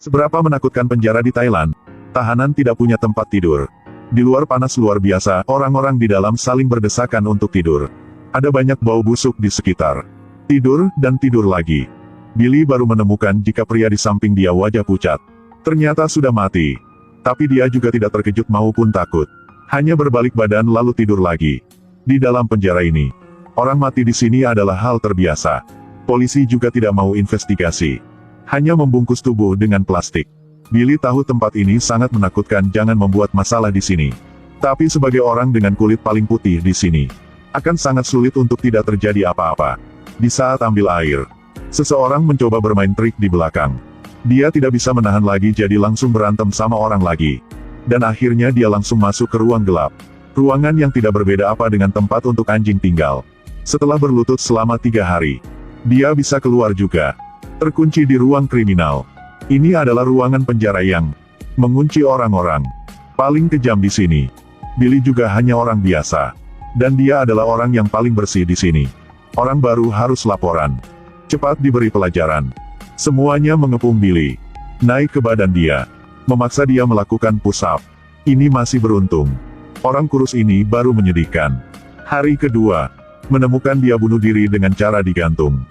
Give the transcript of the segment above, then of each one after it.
Seberapa menakutkan penjara di Thailand, tahanan tidak punya tempat tidur. Di luar panas luar biasa, orang-orang di dalam saling berdesakan untuk tidur. Ada banyak bau busuk di sekitar. Tidur, dan tidur lagi. Billy baru menemukan jika pria di samping dia wajah pucat. Ternyata sudah mati. Tapi dia juga tidak terkejut maupun takut. Hanya berbalik badan lalu tidur lagi. Di dalam penjara ini, orang mati di sini adalah hal terbiasa. Polisi juga tidak mau investigasi. Hanya membungkus tubuh dengan plastik. Billy tahu tempat ini sangat menakutkan, jangan membuat masalah di sini. Tapi sebagai orang dengan kulit paling putih di sini, akan sangat sulit untuk tidak terjadi apa-apa. Di saat ambil air, seseorang mencoba bermain trik di belakang. Dia tidak bisa menahan lagi, jadi langsung berantem sama orang lagi. Dan akhirnya dia langsung masuk ke ruang gelap. Ruangan yang tidak berbeda apa dengan tempat untuk anjing tinggal. Setelah berlutut selama 3 hari, dia bisa keluar juga. Terkunci di ruang kriminal. Ini adalah ruangan penjara yang mengunci orang-orang paling kejam di sini. Billy juga hanya orang biasa. Dan dia adalah orang yang paling bersih di sini. Orang baru harus laporan. Cepat diberi pelajaran. Semuanya mengepung Billy. Naik ke badan dia. Memaksa dia melakukan push-up. Ini masih beruntung. Orang kurus ini baru menyedihkan. Hari kedua, menemukan dia bunuh diri dengan cara digantung.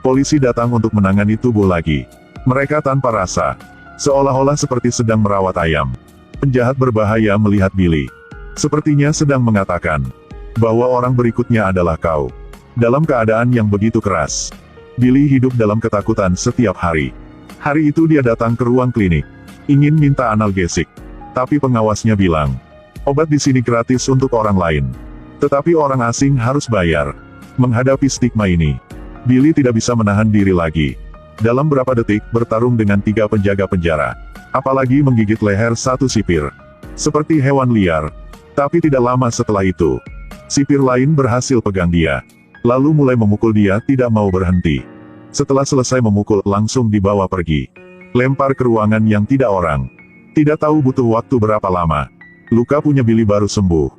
Polisi datang untuk menangani tubuh lagi. Mereka tanpa rasa. Seolah-olah seperti sedang merawat ayam. Penjahat berbahaya melihat Billy. Sepertinya sedang mengatakan bahwa orang berikutnya adalah kau. Dalam keadaan yang begitu keras, Billy hidup dalam ketakutan setiap hari. Hari itu dia datang ke ruang klinik. Ingin minta analgesik. Tapi pengawasnya bilang, obat di sini gratis untuk orang lain. Tetapi orang asing harus bayar. Menghadapi stigma ini, Billy tidak bisa menahan diri lagi. Dalam berapa detik, bertarung dengan 3 penjaga penjara. Apalagi menggigit leher satu sipir. Seperti hewan liar. Tapi tidak lama setelah itu, sipir lain berhasil pegang dia. Lalu mulai memukul dia, tidak mau berhenti. Setelah selesai memukul, langsung dibawa pergi. Lempar ke ruangan yang tidak orang. Tidak tahu butuh waktu berapa lama. Luka punya Billy baru sembuh.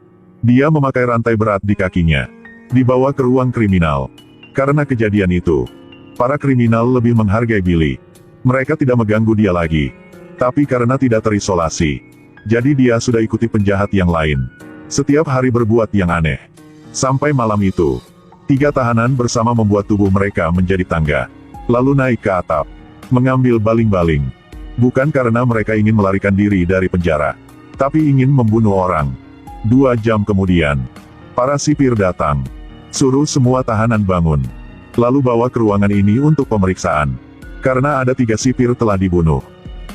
Dia memakai rantai berat di kakinya. Dibawa ke ruang kriminal. Karena kejadian itu, para kriminal lebih menghargai Billy. Mereka tidak mengganggu dia lagi. Tapi karena tidak terisolasi, jadi dia sudah ikuti penjahat yang lain. Setiap hari berbuat yang aneh. Sampai malam itu, 3 tahanan bersama membuat tubuh mereka menjadi tangga. Lalu naik ke atap. Mengambil baling-baling. Bukan karena mereka ingin melarikan diri dari penjara. Tapi ingin membunuh orang. 2 jam kemudian, para sipir datang. Suruh semua tahanan bangun. Lalu bawa ke ruangan ini untuk pemeriksaan. Karena ada 3 sipir telah dibunuh.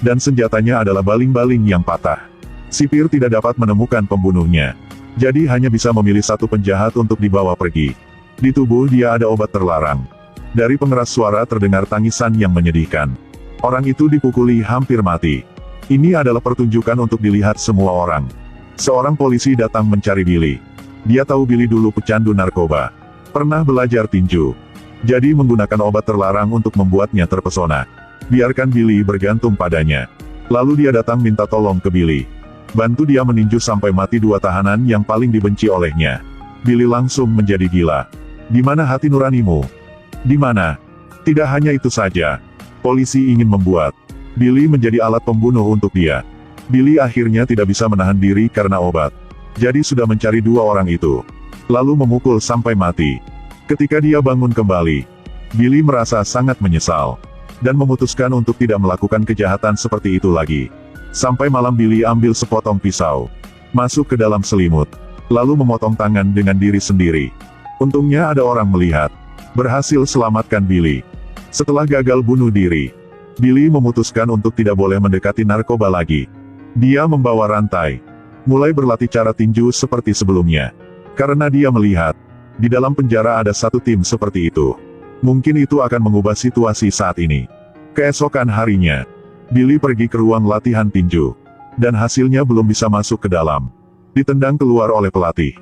Dan senjatanya adalah baling-baling yang patah. Sipir tidak dapat menemukan pembunuhnya. Jadi hanya bisa memilih 1 penjahat untuk dibawa pergi. Di tubuh dia ada obat terlarang. Dari pengeras suara terdengar tangisan yang menyedihkan. Orang itu dipukuli hampir mati. Ini adalah pertunjukan untuk dilihat semua orang. Seorang polisi datang mencari Billy. Dia tahu Billy dulu pecandu narkoba. Pernah belajar tinju. Jadi menggunakan obat terlarang untuk membuatnya terpesona. Biarkan Billy bergantung padanya. Lalu dia datang minta tolong ke Billy. Bantu dia meninju sampai mati 2 tahanan yang paling dibenci olehnya. Billy langsung menjadi gila. Di mana hati nuranimu? Di mana? Tidak hanya itu saja. Polisi ingin membuat Billy menjadi alat pembunuh untuk dia. Billy akhirnya tidak bisa menahan diri karena obat. Jadi sudah mencari 2 orang itu. Lalu memukul sampai mati. Ketika dia bangun kembali, Billy merasa sangat menyesal. Dan memutuskan untuk tidak melakukan kejahatan seperti itu lagi. Sampai malam Billy ambil sepotong pisau. Masuk ke dalam selimut. Lalu memotong tangan dengan diri sendiri. Untungnya ada orang melihat. Berhasil selamatkan Billy. Setelah gagal bunuh diri, Billy memutuskan untuk tidak boleh mendekati narkoba lagi. Dia membawa rantai. Mulai berlatih cara tinju seperti sebelumnya. Karena dia melihat, di dalam penjara ada 1 tim seperti itu. Mungkin itu akan mengubah situasi saat ini. Keesokan harinya, Billy pergi ke ruang latihan tinju. Dan hasilnya belum bisa masuk ke dalam. Ditendang keluar oleh pelatih.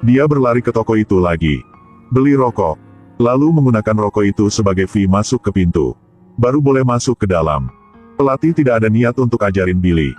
Dia berlari ke toko itu lagi. Beli rokok. Lalu menggunakan rokok itu sebagai fee masuk ke pintu. Baru boleh masuk ke dalam. Pelatih tidak ada niat untuk ajarin Billy.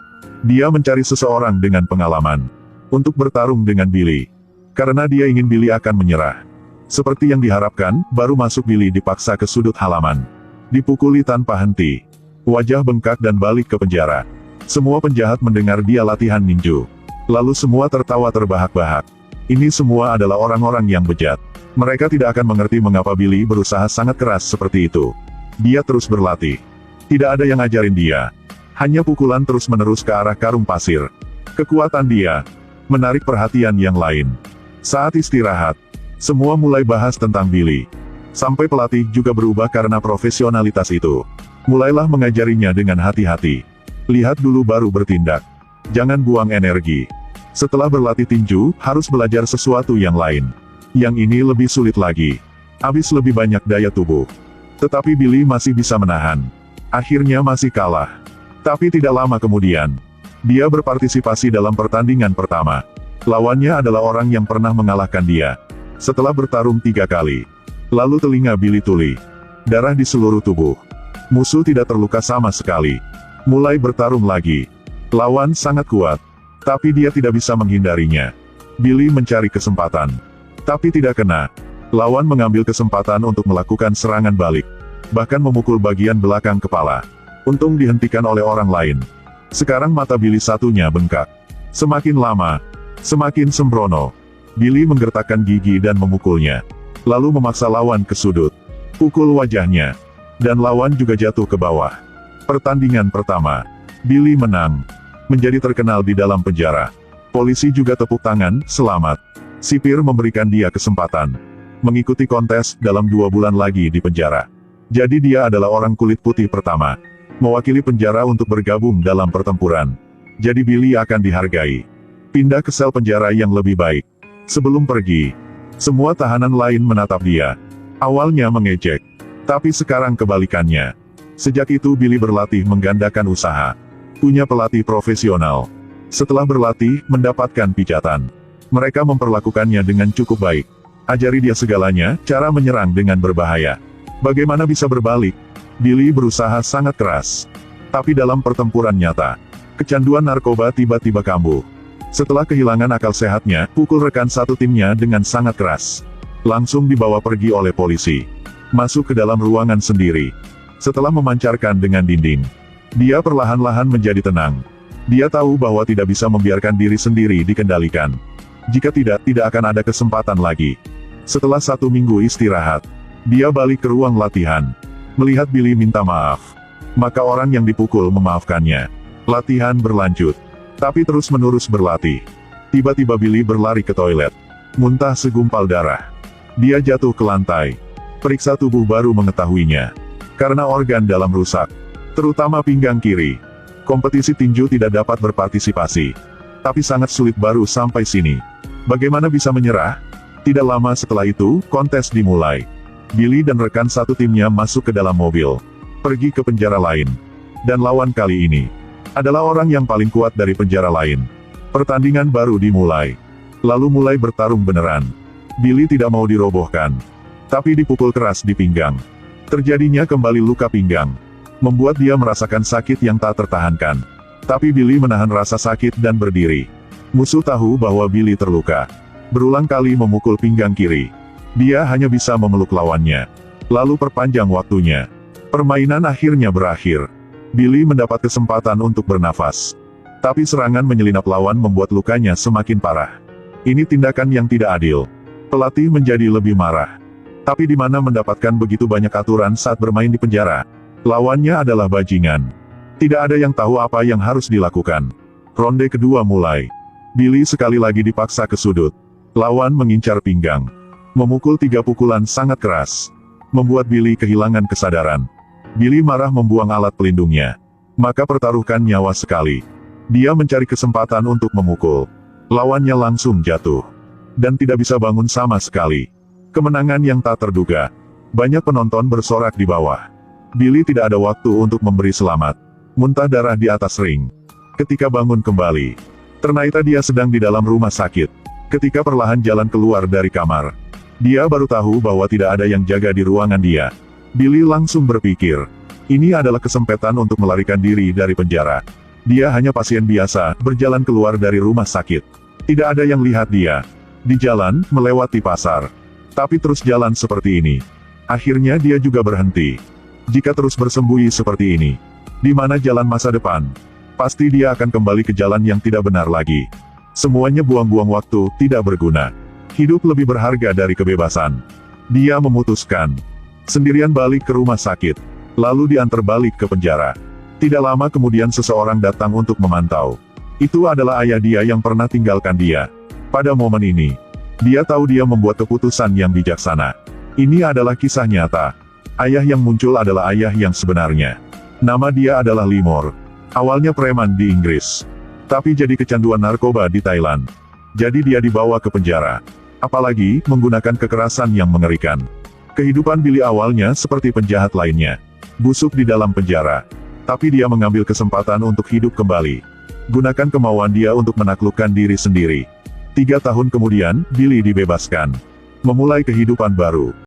Dia mencari seseorang dengan pengalaman. Untuk bertarung dengan Billy. Karena dia ingin Billy akan menyerah. Seperti yang diharapkan, baru masuk Billy dipaksa ke sudut halaman. Dipukuli tanpa henti. Wajah bengkak dan balik ke penjara. Semua penjahat mendengar dia latihan ninju. Lalu semua tertawa terbahak-bahak. Ini semua adalah orang-orang yang bejat. Mereka tidak akan mengerti mengapa Billy berusaha sangat keras seperti itu. Dia terus berlatih. Tidak ada yang ngajarin dia. Hanya pukulan terus-menerus ke arah karung pasir. Kekuatan dia menarik perhatian yang lain. Saat istirahat, semua mulai bahas tentang Billy. Sampai pelatih juga berubah karena profesionalitas itu. Mulailah mengajarinya dengan hati-hati. Lihat dulu baru bertindak. Jangan buang energi. Setelah berlatih tinju, harus belajar sesuatu yang lain. Yang ini lebih sulit lagi. Habis lebih banyak daya tubuh. Tetapi Billy masih bisa menahan. Akhirnya masih kalah. Tapi tidak lama kemudian, dia berpartisipasi dalam pertandingan pertama. Lawannya adalah orang yang pernah mengalahkan dia. Setelah bertarung 3 kali. Lalu telinga Billy tuli. Darah di seluruh tubuh. Musuh tidak terluka sama sekali. Mulai bertarung lagi. Lawan sangat kuat. Tapi dia tidak bisa menghindarinya. Billy mencari kesempatan. Tapi tidak kena. Lawan mengambil kesempatan untuk melakukan serangan balik. Bahkan memukul bagian belakang kepala. Untung dihentikan oleh orang lain. Sekarang mata Billy satunya bengkak. Semakin lama, semakin sembrono. Billy menggertakkan gigi dan memukulnya. Lalu memaksa lawan ke sudut. Pukul wajahnya. Dan lawan juga jatuh ke bawah. Pertandingan pertama. Billy menang. Menjadi terkenal di dalam penjara. Polisi juga tepuk tangan, selamat. Sipir memberikan dia kesempatan. Mengikuti kontes dalam 2 bulan lagi di penjara. Jadi dia adalah orang kulit putih pertama. Mewakili penjara untuk bergabung dalam pertempuran. Jadi Billy akan dihargai. Pindah ke sel penjara yang lebih baik. Sebelum pergi, semua tahanan lain menatap dia. Awalnya mengejek. Tapi sekarang kebalikannya. Sejak itu Billy berlatih menggandakan usaha. Punya pelatih profesional. Setelah berlatih, mendapatkan pijatan. Mereka memperlakukannya dengan cukup baik. Ajari dia segalanya, cara menyerang dengan berbahaya. Bagaimana bisa berbalik? Billy berusaha sangat keras. Tapi dalam pertempuran nyata, kecanduan narkoba tiba-tiba kambuh. Setelah kehilangan akal sehatnya, pukul rekan satu timnya dengan sangat keras. Langsung dibawa pergi oleh polisi. Masuk ke dalam ruangan sendiri. Setelah memancarkan dengan dinding, dia perlahan-lahan menjadi tenang. Dia tahu bahwa tidak bisa membiarkan diri sendiri dikendalikan. Jika tidak akan ada kesempatan lagi. Setelah 1 minggu istirahat, dia balik ke ruang latihan. Melihat Billy minta maaf. Maka orang yang dipukul memaafkannya. Latihan berlanjut. Tapi terus-menerus berlatih. Tiba-tiba Billy berlari ke toilet. Muntah segumpal darah. Dia jatuh ke lantai. Periksa tubuh baru mengetahuinya. Karena organ dalam rusak. Terutama pinggang kiri. Kompetisi tinju tidak dapat berpartisipasi. Tapi sangat sulit baru sampai sini. Bagaimana bisa menyerah? Tidak lama setelah itu, kontes dimulai. Billy dan rekan satu timnya masuk ke dalam mobil. Pergi ke penjara lain. Dan lawan kali ini adalah orang yang paling kuat dari penjara lain. Pertandingan baru dimulai. Lalu mulai bertarung beneran. Billy tidak mau dirobohkan. Tapi dipukul keras di pinggang. Terjadinya kembali luka pinggang. Membuat dia merasakan sakit yang tak tertahankan. Tapi Billy menahan rasa sakit dan berdiri. Musuh tahu bahwa Billy terluka. Berulang kali memukul pinggang kiri. Dia hanya bisa memeluk lawannya. Lalu perpanjang waktunya. Permainan akhirnya berakhir. Billy mendapat kesempatan untuk bernafas. Tapi serangan menyelinap lawan membuat lukanya semakin parah. Ini tindakan yang tidak adil. Pelatih menjadi lebih marah. Tapi di mana mendapatkan begitu banyak aturan saat bermain di penjara? Lawannya adalah bajingan. Tidak ada yang tahu apa yang harus dilakukan. Ronde kedua mulai. Billy sekali lagi dipaksa ke sudut. Lawan mengincar pinggang. Memukul 3 pukulan sangat keras. Membuat Billy kehilangan kesadaran. Billy marah membuang alat pelindungnya. Maka pertaruhkan nyawa sekali. Dia mencari kesempatan untuk memukul. Lawannya langsung jatuh. Dan tidak bisa bangun sama sekali. Kemenangan yang tak terduga. Banyak penonton bersorak di bawah. Billy tidak ada waktu untuk memberi selamat. Muntah darah di atas ring. Ketika bangun kembali, ternyata dia sedang di dalam rumah sakit. Ketika perlahan jalan keluar dari kamar, dia baru tahu bahwa tidak ada yang jaga di ruangan dia. Billy langsung berpikir, ini adalah kesempatan untuk melarikan diri dari penjara. Dia hanya pasien biasa, berjalan keluar dari rumah sakit. Tidak ada yang lihat dia. Di jalan, melewati pasar. Tapi terus jalan seperti ini. Akhirnya dia juga berhenti. Jika terus bersembunyi seperti ini, Di mana jalan masa depan? Pasti dia akan kembali ke jalan yang tidak benar lagi. Semuanya buang-buang waktu, tidak berguna. Hidup lebih berharga dari kebebasan. Dia memutuskan. Sendirian balik ke rumah sakit. Lalu diantar balik ke penjara. Tidak lama kemudian seseorang datang untuk memantau. Itu adalah ayah dia yang pernah tinggalkan dia. Pada momen ini, dia tahu dia membuat keputusan yang bijaksana. Ini adalah kisah nyata. Ayah yang muncul adalah ayah yang sebenarnya. Nama dia adalah Limor. Awalnya preman di Inggris. Tapi jadi kecanduan narkoba di Thailand. Jadi dia dibawa ke penjara. Apalagi, menggunakan kekerasan yang mengerikan. Kehidupan Billy awalnya seperti penjahat lainnya. Busuk di dalam penjara. Tapi dia mengambil kesempatan untuk hidup kembali. Gunakan kemauan dia untuk menaklukkan diri sendiri. 3 tahun kemudian, Billy dibebaskan. Memulai kehidupan baru.